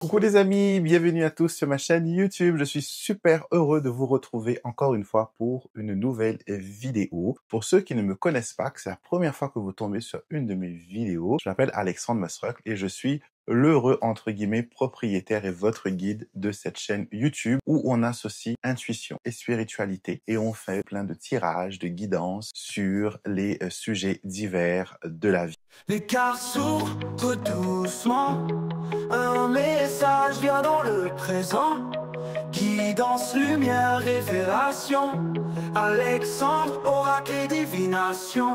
Coucou les amis, bienvenue à tous sur ma chaîne YouTube. Je suis super heureux de vous retrouver encore une fois pour une nouvelle vidéo. Pour ceux qui ne me connaissent pas, que c'est la première fois que vous tombez sur une de mes vidéos, je m'appelle Alexandre Masruck et je suis l'heureux, entre guillemets, propriétaire et votre guide de cette chaîne YouTube où on associe intuition et spiritualité et on fait plein de tirages, de guidances sur les sujets divers de la vie. Les cars s'ouvrent doucement, un message vient dans le présent. Guidance, lumière, révélation, Alexandre, oracle et divination.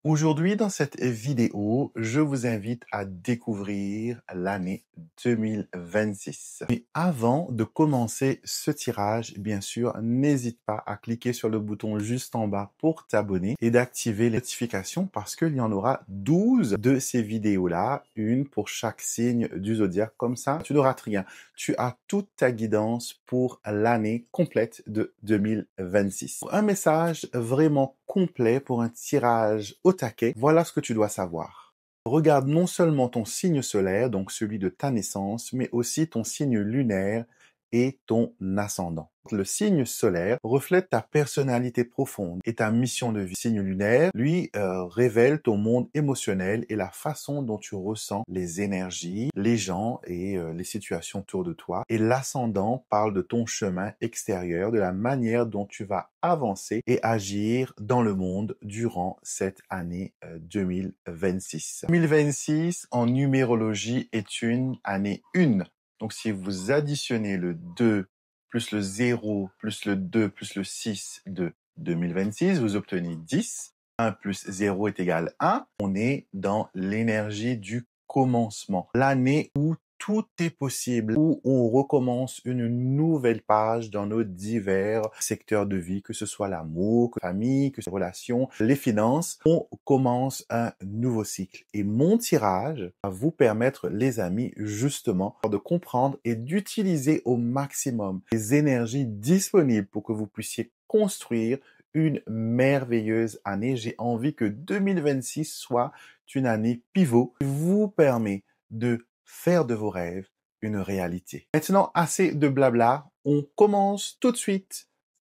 Aujourd'hui, dans cette vidéo, je vous invite à découvrir l'année 2026. Mais avant de commencer ce tirage, bien sûr, n'hésite pas à cliquer sur le bouton juste en bas pour t'abonner et d'activer les notifications parce qu'il y en aura 12 de ces vidéos-là, une pour chaque signe du zodiaque. Comme ça, tu ne rates rien. Tu as toute ta guidance pour l'année complète de 2026. Un message vraiment complet pour un tirage au taquet. Voilà ce que tu dois savoir. Regarde non seulement ton signe solaire, donc celui de ta naissance, mais aussi ton signe lunaire et ton ascendant. Le signe solaire reflète ta personnalité profonde et ta mission de vie. Le signe lunaire, lui, révèle ton monde émotionnel et la façon dont tu ressens les énergies, les gens et les situations autour de toi. Et l'ascendant parle de ton chemin extérieur, de la manière dont tu vas avancer et agir dans le monde durant cette année 2026. 2026 en numérologie est une année 1. Donc, si vous additionnez le 2 plus le 0 plus le 2 plus le 6 de 2026, vous obtenez 10. 1 plus 0 est égal à 1. On est dans l'énergie du commencement. L'année où tout est possible, où on recommence une nouvelle page dans nos divers secteurs de vie, que ce soit l'amour, que la famille, que ce soit les relations, les finances. On commence un nouveau cycle. Et mon tirage va vous permettre, les amis, justement, de comprendre et d'utiliser au maximum les énergies disponibles pour que vous puissiez construire une merveilleuse année. J'ai envie que 2026 soit une année pivot qui vous permet de faire de vos rêves une réalité. Maintenant, assez de blabla, on commence tout de suite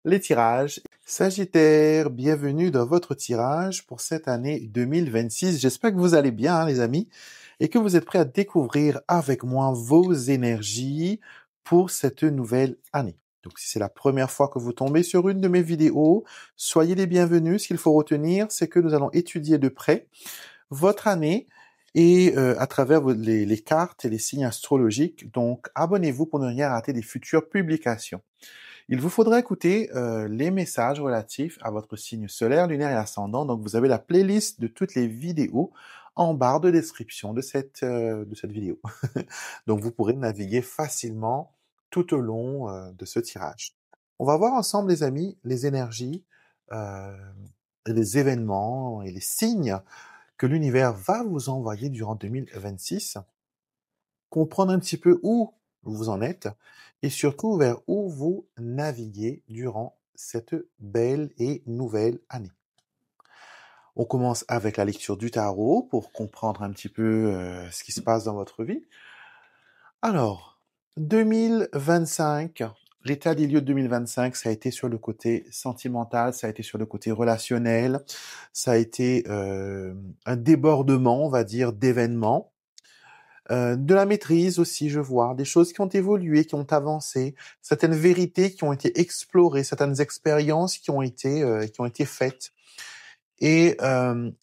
les tirages. Sagittaire, bienvenue dans votre tirage pour cette année 2026. J'espère que vous allez bien, les amis, et que vous êtes prêts à découvrir avec moi vos énergies pour cette nouvelle année. Donc, si c'est la première fois que vous tombez sur une de mes vidéos, soyez les bienvenus. Ce qu'il faut retenir, c'est que nous allons étudier de près votre année et à travers les cartes et les signes astrologiques. Donc, abonnez-vous pour ne rien rater des futures publications. Il vous faudra écouter les messages relatifs à votre signe solaire, lunaire et ascendant. Donc, vous avez la playlist de toutes les vidéos en barre de description de cette vidéo. Donc, vous pourrez naviguer facilement tout au long de ce tirage. On va voir ensemble, les amis, les énergies, les événements et les signes que l'univers va vous envoyer durant 2026, comprendre un petit peu où vous en êtes et surtout vers où vous naviguez durant cette belle et nouvelle année. On commence avec la lecture du tarot pour comprendre un petit peu ce qui se passe dans votre vie. Alors, 2025, l'état des lieux de 2025, ça a été sur le côté sentimental, ça a été sur le côté relationnel, ça a été un débordement, on va dire, d'événements. De la maîtrise aussi, je vois, des choses qui ont évolué, qui ont avancé, certaines vérités qui ont été explorées, certaines expériences qui ont été faites. Et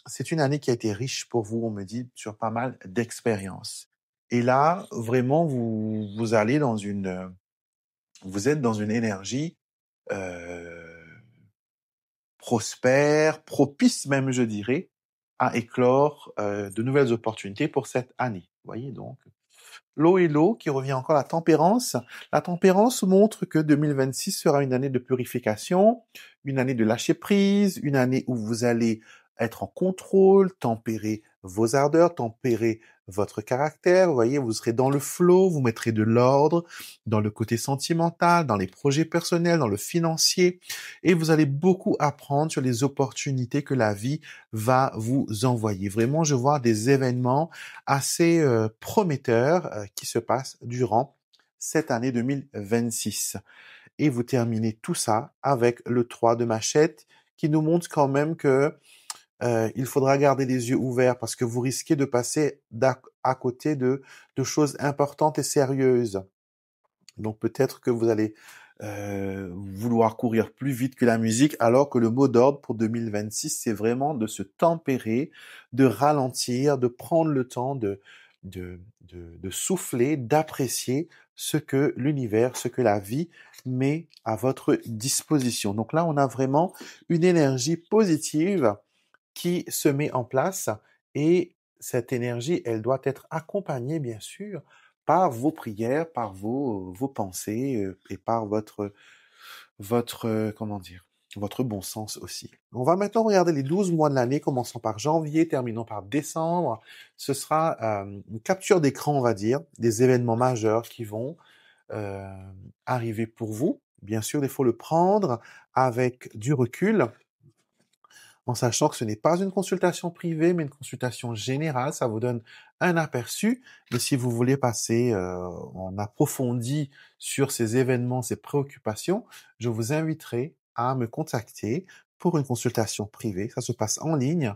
c'est une année qui a été riche pour vous, on me dit, sur pas mal d'expériences. Et là, vraiment, vous allez dans vous êtes dans une énergie prospère, propice même, je dirais, à éclore de nouvelles opportunités pour cette année. Vous voyez donc. L'eau et l'eau qui revient encore à la tempérance. La tempérance montre que 2026 sera une année de purification, une année de lâcher prise, une année où vous allez être en contrôle, tempérer vos ardeurs, tempérer votre caractère. Vous voyez, vous serez dans le flow, vous mettrez de l'ordre dans le côté sentimental, dans les projets personnels, dans le financier, et vous allez beaucoup apprendre sur les opportunités que la vie va vous envoyer. Vraiment, je vois des événements assez prometteurs qui se passent durant cette année 2026. Et vous terminez tout ça avec le 3 de machette qui nous montre quand même que il faudra garder les yeux ouverts parce que vous risquez de passer à côté de choses importantes et sérieuses. Donc peut-être que vous allez vouloir courir plus vite que la musique, alors que le mot d'ordre pour 2026, c'est vraiment de se tempérer, de ralentir, de prendre le temps de souffler, d'apprécier ce que l'univers, ce que la vie met à votre disposition. Donc là, on a vraiment une énergie positive qui se met en place et cette énergie, elle doit être accompagnée, bien sûr, par vos prières, par vos pensées et par comment dire, votre bon sens aussi. On va maintenant regarder les 12 mois de l'année, commençant par janvier, terminant par décembre. Ce sera une capture d'écran, on va dire, des événements majeurs qui vont euh, arriver pour vous. Bien sûr, il faut le prendre avec du recul, en sachant que ce n'est pas une consultation privée, mais une consultation générale. Ça vous donne un aperçu. Mais si vous voulez passer en approfondi sur ces événements, ces préoccupations, je vous inviterai à me contacter pour une consultation privée. Ça se passe en ligne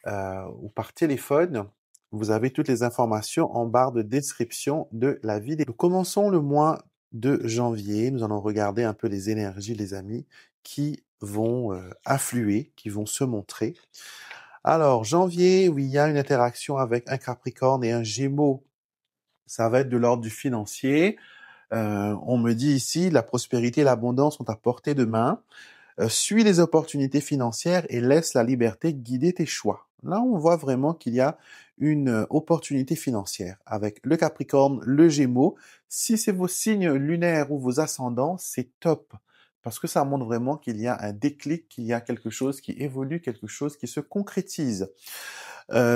ou par téléphone. Vous avez toutes les informations en barre de description de la vidéo. Nous commençons le mois de janvier. Nous allons regarder un peu les énergies, les amis, qui vont affluer, qui vont se montrer. Alors, janvier, oui, il y a une interaction avec un Capricorne et un Gémeaux. Ça va être de l'ordre du financier. On me dit ici, la prospérité et l'abondance sont à portée de main. Suis les opportunités financières et laisse la liberté guider tes choix. Là, on voit vraiment qu'il y a une opportunité financière avec le Capricorne, le Gémeaux. Si c'est vos signes lunaires ou vos ascendants, c'est top parce que ça montre vraiment qu'il y a un déclic, qu'il y a quelque chose qui évolue, quelque chose qui se concrétise.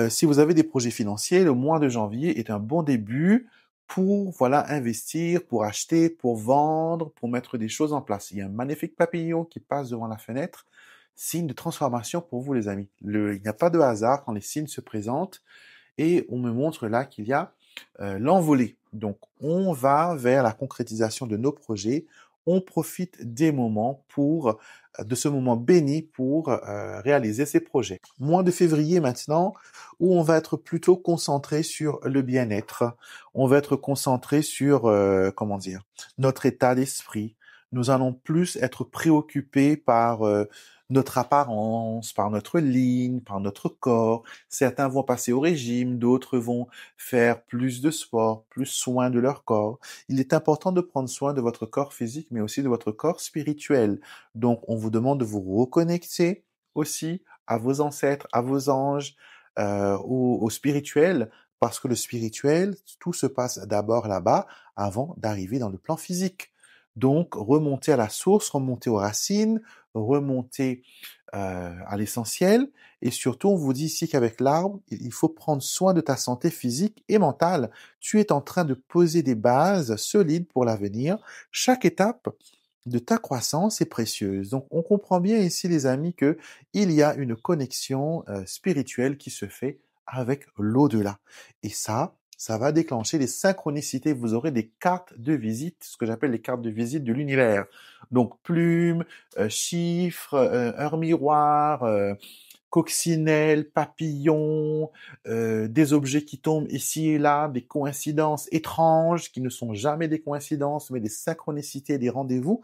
Si vous avez des projets financiers, le mois de janvier est un bon début pour investir, pour acheter, pour vendre, pour mettre des choses en place. Il y a un magnifique papillon qui passe devant la fenêtre, signe de transformation pour vous les amis. Il n'y a pas de hasard quand les signes se présentent et on me montre là qu'il y a l'envolée. Donc on va vers la concrétisation de nos projets, on profite de ce moment béni pour réaliser ces projets. Mois de février maintenant, où on va être plutôt concentré sur le bien-être, on va être concentré sur, notre état d'esprit. Nous allons plus être préoccupés par notre apparence, par notre ligne, par notre corps. Certains vont passer au régime, d'autres vont faire plus de sport, plus soin de leur corps. Il est important de prendre soin de votre corps physique, mais aussi de votre corps spirituel. Donc, on vous demande de vous reconnecter aussi à vos ancêtres, à vos anges, au spirituel, parce que le spirituel, tout se passe d'abord là-bas avant d'arriver dans le plan physique. Donc, remonter à la source, remonter aux racines, remonter à l'essentiel. Et surtout, on vous dit ici qu'avec l'arbre, il faut prendre soin de ta santé physique et mentale. Tu es en train de poser des bases solides pour l'avenir. Chaque étape de ta croissance est précieuse. Donc, on comprend bien ici, les amis, que il y a une connexion spirituelle qui se fait avec l'au-delà. Et ça va déclencher les synchronicités. Vous aurez des cartes de visite, ce que j'appelle les cartes de visite de l'univers. Donc, plumes, chiffres, heure miroir, coccinelle, papillons, des objets qui tombent ici et là, des coïncidences étranges qui ne sont jamais des coïncidences, mais des synchronicités, des rendez-vous.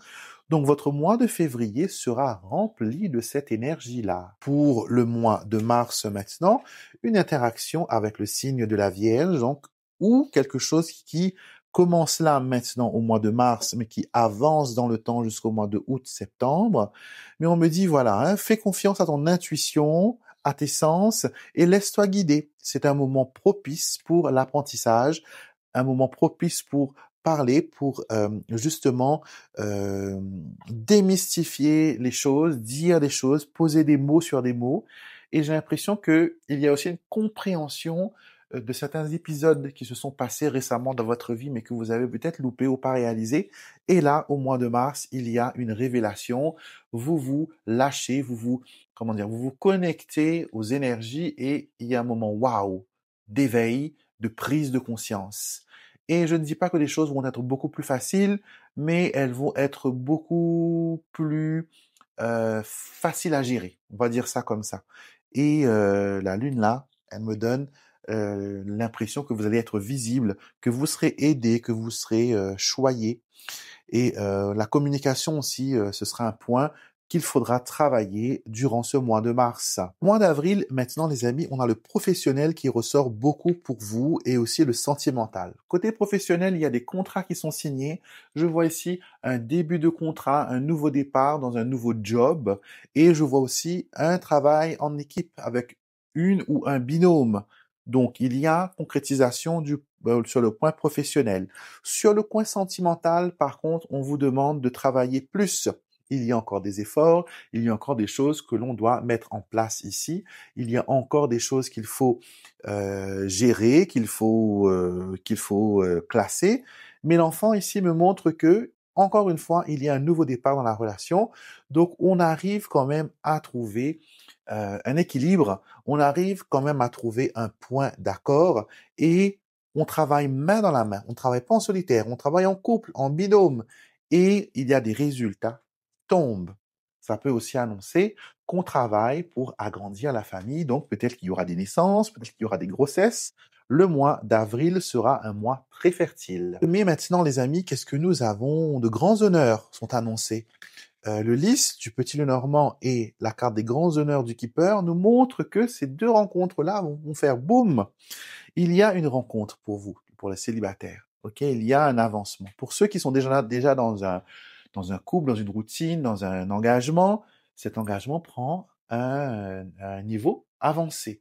Donc votre mois de février sera rempli de cette énergie-là. Pour le mois de mars maintenant, une interaction avec le signe de la Vierge, donc, ou quelque chose qui commence là maintenant au mois de mars, mais qui avance dans le temps jusqu'au mois de août-septembre. Mais on me dit, voilà, fais confiance à ton intuition, à tes sens, et laisse-toi guider. C'est un moment propice pour l'apprentissage, un moment propice pour parler, pour justement démystifier les choses, dire des choses, poser des mots sur des mots. Et j'ai l'impression qu'il y a aussi une compréhension de certains épisodes qui se sont passés récemment dans votre vie, mais que vous avez peut-être loupé ou pas réalisé. Et là, au mois de mars, il y a une révélation. Vous vous lâchez, comment dire, vous vous connectez aux énergies et il y a un moment waouh, d'éveil, de prise de conscience. Et je ne dis pas que les choses vont être beaucoup plus faciles, mais elles vont être beaucoup plus faciles à gérer. On va dire ça comme ça. Et la lune là, elle me donne l'impression que vous allez être visible, que vous serez aidé, que vous serez choyé. Et la communication aussi, ce sera un point qu'il faudra travailler durant ce mois de mars. Mois d'avril, maintenant les amis, on a le professionnel qui ressort beaucoup pour vous et aussi le sentimental. Côté professionnel, il y a des contrats qui sont signés. Je vois ici un début de contrat, un nouveau départ dans un nouveau job et je vois aussi un travail en équipe avec une ou un binôme. Donc, il y a concrétisation sur le point professionnel. Sur le point sentimental, par contre, on vous demande de travailler plus. Il y a encore des efforts, il y a encore des choses que l'on doit mettre en place ici. Il y a encore des choses qu'il faut gérer, qu'il faut classer. Mais l'enfant ici me montre que, encore une fois, il y a un nouveau départ dans la relation. Donc, on arrive quand même à trouver un équilibre. On arrive quand même à trouver un point d'accord et on travaille main dans la main. On ne travaille pas en solitaire, on travaille en couple, en binôme. Et il y a des résultats tombent. Ça peut aussi annoncer qu'on travaille pour agrandir la famille. Donc, peut-être qu'il y aura des naissances, peut-être qu'il y aura des grossesses. Le mois d'avril sera un mois très fertile. Mais maintenant, les amis, qu'est-ce que nous avons? De grands honneurs sont annoncés. Le lys du Petit Lenormand et la carte des grands honneurs du Keeper nous montrent que ces deux rencontres-là vont faire boum. Il y a une rencontre pour vous, pour les célibataires. Ok, il y a un avancement. Pour ceux qui sont déjà dans un couple, dans une routine, dans un engagement, cet engagement prend un niveau avancé.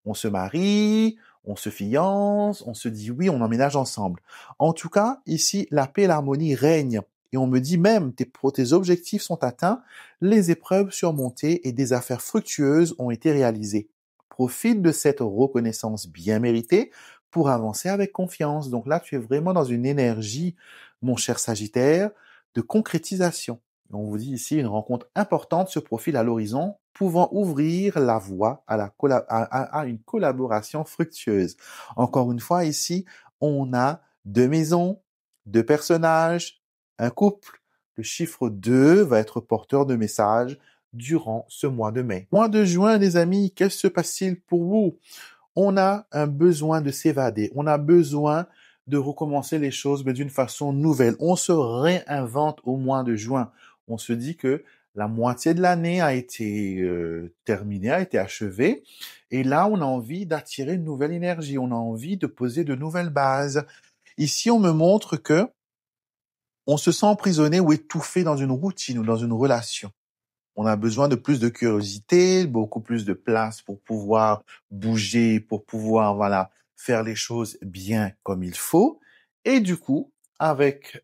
On se marie, on se fiance, on se dit oui, on emménage ensemble. En tout cas, ici, la paix et l'harmonie règnent. Et on me dit même, tes objectifs sont atteints, les épreuves surmontées et des affaires fructueuses ont été réalisées. Profite de cette reconnaissance bien méritée pour avancer avec confiance. Donc là, tu es vraiment dans une énergie, mon cher Sagittaire, de concrétisation. On vous dit ici, une rencontre importante se profile à l'horizon, pouvant ouvrir la voie à une collaboration fructueuse. Encore une fois, ici, on a deux maisons, deux personnages, un couple. Le chiffre 2 va être porteur de messages durant ce mois de mai. Mois de juin, les amis, qu'est-ce qui se passe-t-il pour vous? On a un besoin de s'évader. On a besoin de recommencer les choses, mais d'une façon nouvelle. On se réinvente au mois de juin. On se dit que la moitié de l'année a été terminée, a été achevée. Et là, on a envie d'attirer une nouvelle énergie. On a envie de poser de nouvelles bases. Ici, on me montre que on se sent emprisonné ou étouffé dans une routine ou dans une relation. On a besoin de plus de curiosité, beaucoup plus de place pour pouvoir bouger, pour pouvoir, voilà, faire les choses bien comme il faut. Et du coup, avec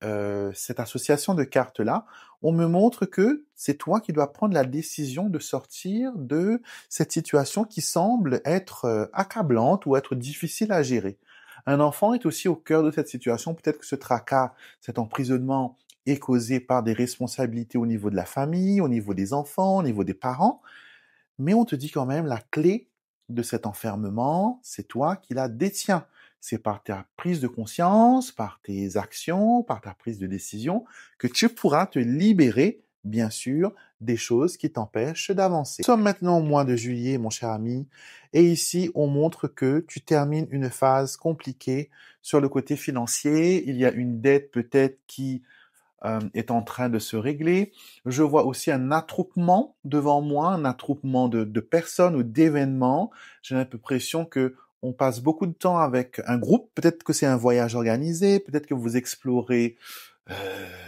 cette association de cartes-là, on me montre que c'est toi qui dois prendre la décision de sortir de cette situation qui semble être accablante ou être difficile à gérer. Un enfant est aussi au cœur de cette situation. Peut-être que ce tracas, cet emprisonnement est causé par des responsabilités au niveau de la famille, au niveau des enfants, au niveau des parents. Mais on te dit quand même la clé de cet enfermement, c'est toi qui la détiens. C'est par ta prise de conscience, par tes actions, par ta prise de décision, que tu pourras te libérer, bien sûr, des choses qui t'empêchent d'avancer. Nous sommes maintenant au mois de juillet, mon cher ami, et ici, on montre que tu termines une phase compliquée sur le côté financier. Il y a une dette peut-être qui est en train de se régler. Je vois aussi un attroupement devant moi, un attroupement de personnes ou d'événements. J'ai l'impression que on passe beaucoup de temps avec un groupe. Peut-être que c'est un voyage organisé, peut-être que vous explorez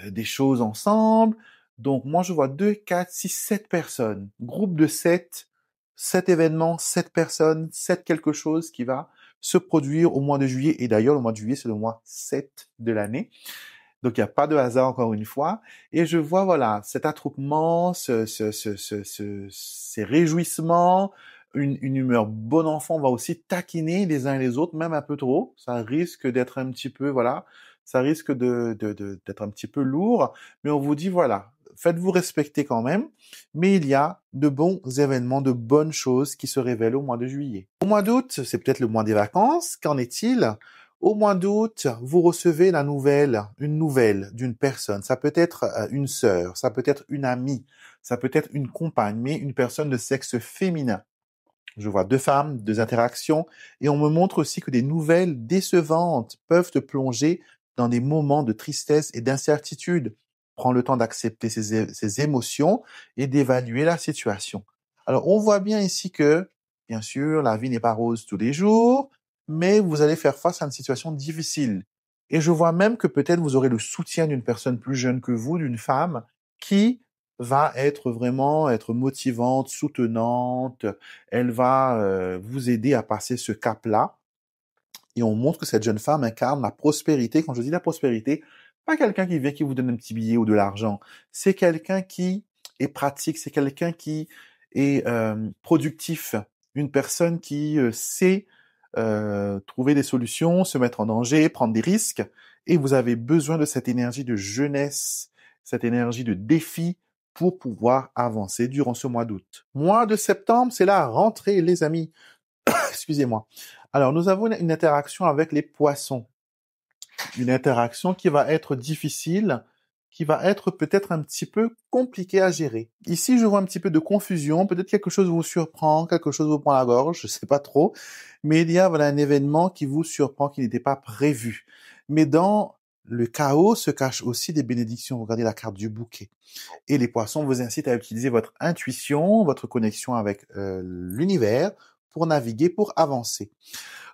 des choses ensemble. Donc moi je vois 2, 4, 6, 7 personnes. Groupe de 7, 7 événements, 7 personnes, 7 quelque chose qui va se produire au mois de juillet. Et d'ailleurs le mois de juillet c'est le mois 7 de l'année. Donc, il n'y a pas de hasard encore une fois. Et je vois, voilà, cet attroupement, ces réjouissements, une humeur bon enfant, on va aussi taquiner les uns et les autres, même un peu trop. Ça risque d'être un petit peu, voilà, ça risque d'être un petit peu lourd, mais on vous dit, voilà, faites-vous respecter quand même, mais il y a de bons événements, de bonnes choses qui se révèlent au mois de juillet. Au mois d'août, c'est peut-être le mois des vacances, qu'en est-il? Au mois d'août, vous recevez une nouvelle d'une personne. Ça peut être une sœur, ça peut être une amie, ça peut être une compagne, mais une personne de sexe féminin. Je vois deux femmes, deux interactions, et on me montre aussi que des nouvelles décevantes peuvent te plonger dans des moments de tristesse et d'incertitude. Prends le temps d'accepter ces émotions et d'évaluer la situation. Alors, on voit bien ici que, bien sûr, la vie n'est pas rose tous les jours, mais vous allez faire face à une situation difficile. Et je vois même que peut-être vous aurez le soutien d'une personne plus jeune que vous, d'une femme, qui va être motivante, soutenante, elle va vous aider à passer ce cap-là. Et on montre que cette jeune femme incarne la prospérité. Quand je dis la prospérité, pas quelqu'un qui vient qui vous donne un petit billet ou de l'argent. C'est quelqu'un qui est pratique, c'est quelqu'un qui est productif, une personne qui sait trouver des solutions, se mettre en danger, prendre des risques. Et vous avez besoin de cette énergie de jeunesse, cette énergie de défi pour pouvoir avancer durant ce mois d'août. Mois de septembre, c'est la rentrée, les amis. Excusez-moi. Alors, nous avons une interaction avec les poissons. Une interaction qui va être difficile, qui va être peut-être un petit peu compliquée à gérer. Ici, je vois un petit peu de confusion. Peut-être quelque chose vous surprend, quelque chose vous prend la gorge, je sais pas trop. Mais il y a, voilà, un événement qui vous surprend, qui n'était pas prévu. Mais dans le chaos se cachent aussi des bénédictions. Regardez la carte du bouquet. Et les poissons vous incitent à utiliser votre intuition, votre connexion avec l'univers pour naviguer, pour avancer.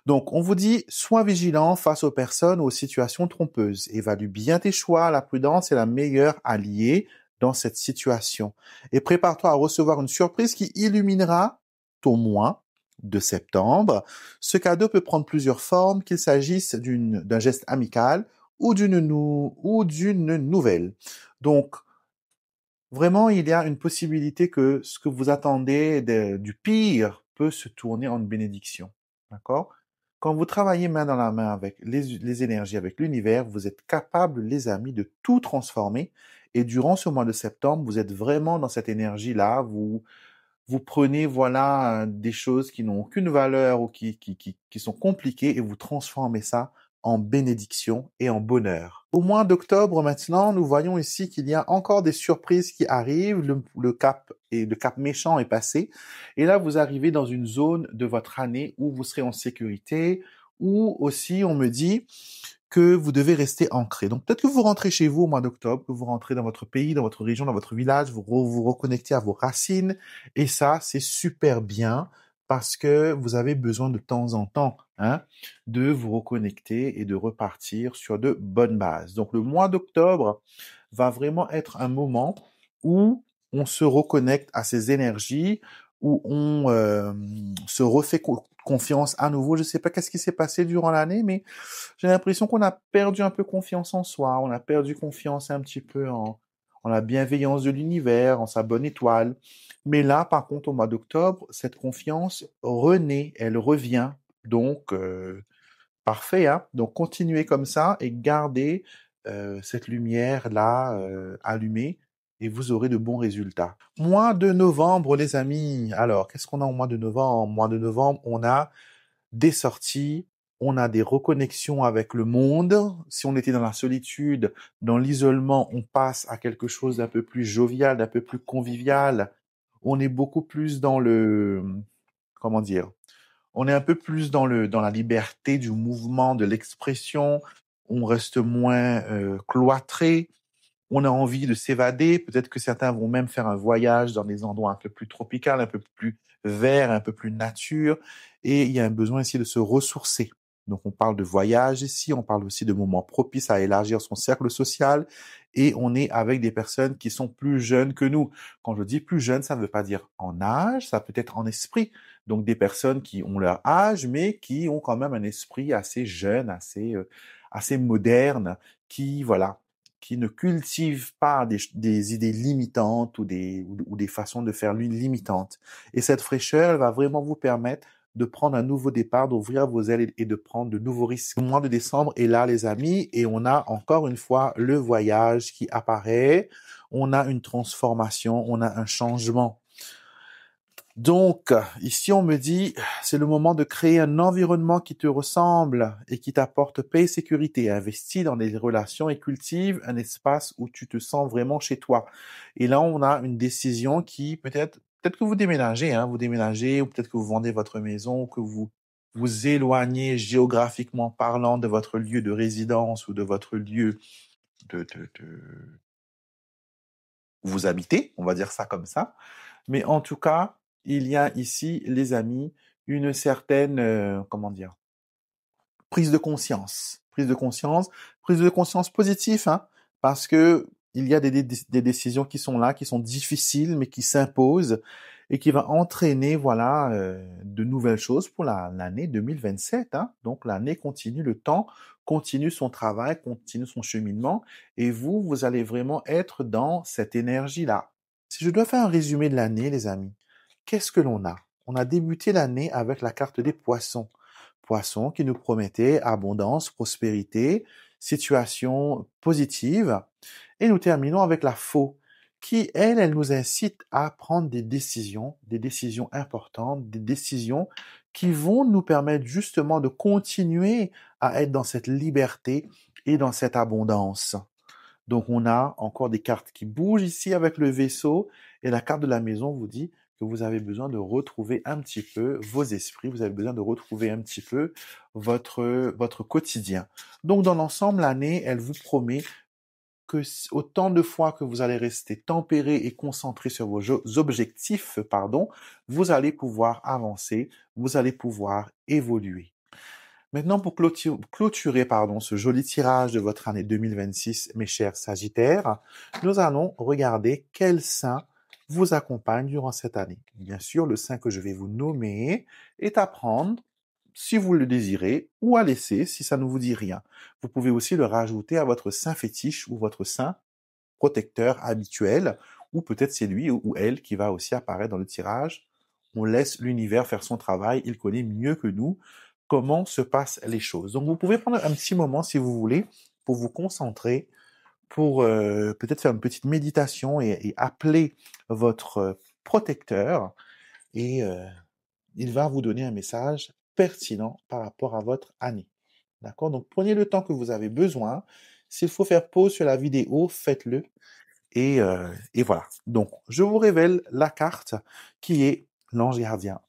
Donc, on vous dit, sois vigilant face aux personnes ou aux situations trompeuses. Évalue bien tes choix. La prudence est la meilleure alliée dans cette situation. Et prépare-toi à recevoir une surprise qui illuminera ton mois de septembre. Ce cadeau peut prendre plusieurs formes, qu'il s'agisse d'un geste amical ou d'une nouvelle. Donc, vraiment, il y a une possibilité que ce que vous attendez du pire peut se tourner en une bénédiction. D'accord? Quand vous travaillez main dans la main avec les énergies, avec l'univers, vous êtes capable, les amis, de tout transformer. Et durant ce mois de septembre, vous êtes vraiment dans cette énergie-là. Vous prenez, voilà, des choses qui n'ont aucune valeur ou qui sont compliquées et vous transformez ça en bénédiction et en bonheur. Au mois d'octobre maintenant, nous voyons ici qu'il y a encore des surprises qui arrivent. Le cap méchant est passé. Et là, vous arrivez dans une zone de votre année où vous serez en sécurité, où aussi on me dit que vous devez rester ancré. Donc peut-être que vous rentrez chez vous au mois d'octobre, que vous rentrez dans votre pays, dans votre région, dans votre village, vous reconnectez à vos racines. Et ça, c'est super bien parce que vous avez besoin de temps en temps de vous reconnecter et de repartir sur de bonnes bases. Donc le mois d'octobre va vraiment être un moment où on se reconnecte à ces énergies, où on se refait confiance à nouveau. Je ne sais pas qu'est-ce qui s'est passé durant l'année, mais j'ai l'impression qu'on a perdu un peu confiance en soi, on a perdu confiance un petit peu en la bienveillance de l'univers, en sa bonne étoile. Mais là, par contre, au mois d'octobre, cette confiance renaît, elle revient. Donc, parfait, hein? Donc, continuez comme ça et gardez cette lumière-là allumée et vous aurez de bons résultats. Mois de novembre, les amis. Alors, qu'est-ce qu'on a au mois de novembre? Mois de novembre, on a des sorties, on a des reconnexions avec le monde. Si on était dans la solitude, dans l'isolement, on passe à quelque chose d'un peu plus jovial, d'un peu plus convivial. On est beaucoup plus dans comment dire, on est un peu plus dans la liberté du mouvement, de l'expression. On reste moins cloîtré. On a envie de s'évader. Peut-être que certains vont même faire un voyage dans des endroits un peu plus tropicaux, un peu plus verts, un peu plus nature. Et il y a un besoin ici de se ressourcer. Donc, on parle de voyage ici. On parle aussi de moments propices à élargir son cercle social. Et on est avec des personnes qui sont plus jeunes que nous. Quand je dis plus jeunes, ça ne veut pas dire en âge, ça peut être en esprit. Donc, des personnes qui ont leur âge, mais qui ont quand même un esprit assez jeune, assez moderne, qui qui ne cultive pas des idées limitantes ou des façons de faire limitantes. Et cette fraîcheur, elle va vraiment vous permettre de prendre un nouveau départ, d'ouvrir vos ailes et de prendre de nouveaux risques. Le mois de décembre est là, les amis, et on a encore une fois le voyage qui apparaît. On a une transformation, on a un changement. Donc, ici, on me dit, c'est le moment de créer un environnement qui te ressemble et qui t'apporte paix et sécurité. Investis dans des relations et cultive un espace où tu te sens vraiment chez toi. Et là, on a une décision qui peut-être que vous déménagez, vous déménagez, ou peut-être que vous vendez votre maison, ou que vous vous éloignez géographiquement parlant de votre lieu de résidence ou de votre lieu où vous habitez, on va dire ça comme ça. Mais en tout cas, il y a ici, les amis, une certaine, prise de conscience. Prise de conscience positive, parce que il y a des décisions qui sont là, qui sont difficiles, mais qui s'imposent et qui va entraîner, voilà, de nouvelles choses pour l'année 2027. Donc l'année continue, le temps continue son travail, continue son cheminement, et vous allez vraiment être dans cette énergie-là. Si je dois faire un résumé de l'année, les amis, qu'est-ce que l'on a? On a débuté l'année avec la carte des poissons. Poissons qui nous promettait abondance, prospérité, situation positive. Et nous terminons avec la faux, qui, elle nous incite à prendre des décisions importantes, des décisions qui vont nous permettre justement de continuer à être dans cette liberté et dans cette abondance. Donc, on a encore des cartes qui bougent ici avec le vaisseau, et la carte de la maison vous dit que vous avez besoin de retrouver un petit peu vos esprits, vous avez besoin de retrouver un petit peu votre quotidien. Donc, dans l'ensemble, l'année, elle vous promet que autant de fois que vous allez rester tempéré et concentré sur vos objectifs, vous allez pouvoir avancer, vous allez pouvoir évoluer. Maintenant, pour clôturer ce joli tirage de votre année 2026, mes chers Sagittaires, nous allons regarder quel saint vous accompagne durant cette année. Bien sûr, le saint que je vais vous nommer est à prendre si vous le désirez, ou à laisser si ça ne vous dit rien. Vous pouvez aussi le rajouter à votre saint fétiche ou votre saint protecteur habituel, ou peut-être c'est lui ou elle qui va aussi apparaître dans le tirage. On laisse l'univers faire son travail, il connaît mieux que nous comment se passent les choses. Donc vous pouvez prendre un petit moment si vous voulez pour vous concentrer, pour peut-être faire une petite méditation et appeler votre protecteur, et il va vous donner un message pertinent par rapport à votre année. D'accord? Donc prenez le temps que vous avez besoin. S'il faut faire pause sur la vidéo, faites-le. Et voilà. Donc, je vous révèle la carte qui est l'ange gardien.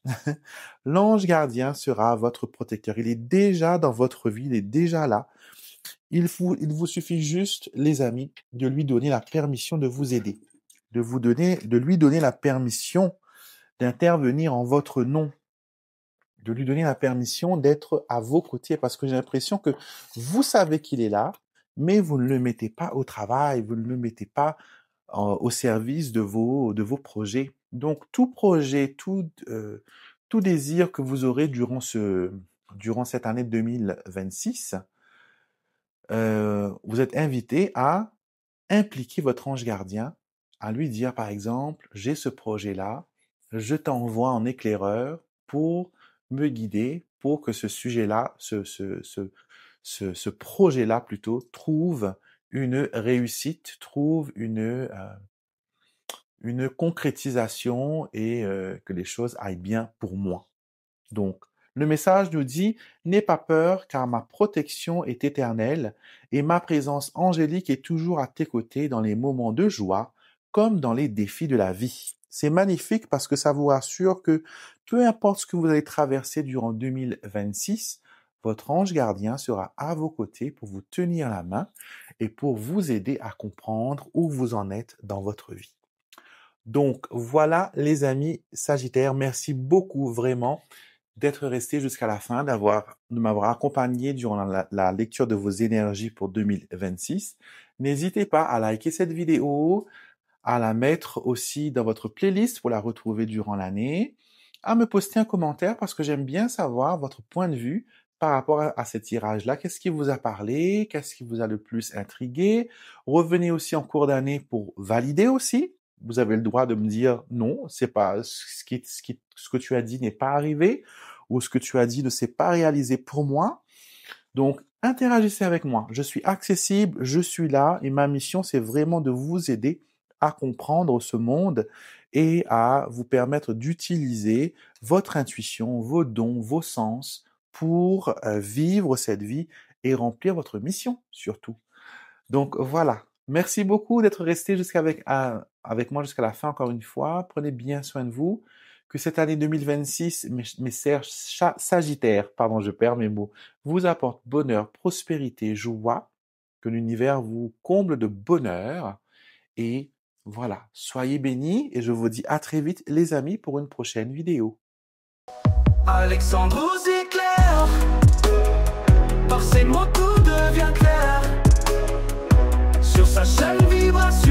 L'ange gardien sera votre protecteur. Il est déjà dans votre vie, il est déjà là. Il vous suffit juste, les amis, de lui donner la permission de vous aider, de lui donner la permission d'intervenir en votre nom, de lui donner la permission d'être à vos côtés, parce que j'ai l'impression que vous savez qu'il est là, mais vous ne le mettez pas au travail, vous ne le mettez pas au service de vos projets. Donc, tout projet, tout désir que vous aurez durant cette année 2026, vous êtes invité à impliquer votre ange gardien, à lui dire, par exemple, j'ai ce projet-là, je t'envoie en éclaireur pour me guider, pour que ce sujet-là, ce projet-là plutôt, trouve une réussite, trouve une concrétisation, et que les choses aillent bien pour moi. Donc, le message nous dit « N'aie pas peur, car ma protection est éternelle et ma présence angélique est toujours à tes côtés dans les moments de joie comme dans les défis de la vie. » C'est magnifique parce que ça vous rassure que peu importe ce que vous allez traverser durant 2026, votre ange gardien sera à vos côtés pour vous tenir la main et pour vous aider à comprendre où vous en êtes dans votre vie. Donc voilà, les amis Sagittaires, merci beaucoup vraiment d'être resté jusqu'à la fin, de m'avoir accompagné durant la lecture de vos énergies pour 2026. N'hésitez pas à liker cette vidéo, à la mettre aussi dans votre playlist pour la retrouver durant l'année, à me poster un commentaire parce que j'aime bien savoir votre point de vue par rapport à ces tirages-là? Qu'est-ce qui vous a parlé? Qu'est-ce qui vous a le plus intrigué? Revenez aussi en cours d'année pour valider aussi. Vous avez le droit de me dire non, c'est pas ce que tu as dit n'est pas arrivé ou ce que tu as dit ne s'est pas réalisé pour moi. Donc, interagissez avec moi. Je suis accessible, je suis là et ma mission, c'est vraiment de vous aider à comprendre ce monde et à vous permettre d'utiliser votre intuition, vos dons, vos sens pour vivre cette vie et remplir votre mission surtout. Donc voilà. Merci beaucoup d'être resté avec moi jusqu'à la fin encore une fois. Prenez bien soin de vous. Que cette année 2026, mes chers Sagittaires, pardon, je perds mes mots, vous apporte bonheur, prospérité, joie, que l'univers vous comble de bonheur. Et voilà, soyez bénis et je vous dis à très vite les amis pour une prochaine vidéo. Alexandre vous éclaire, par ces mots tout devient clair, sur sa chaîne vibration.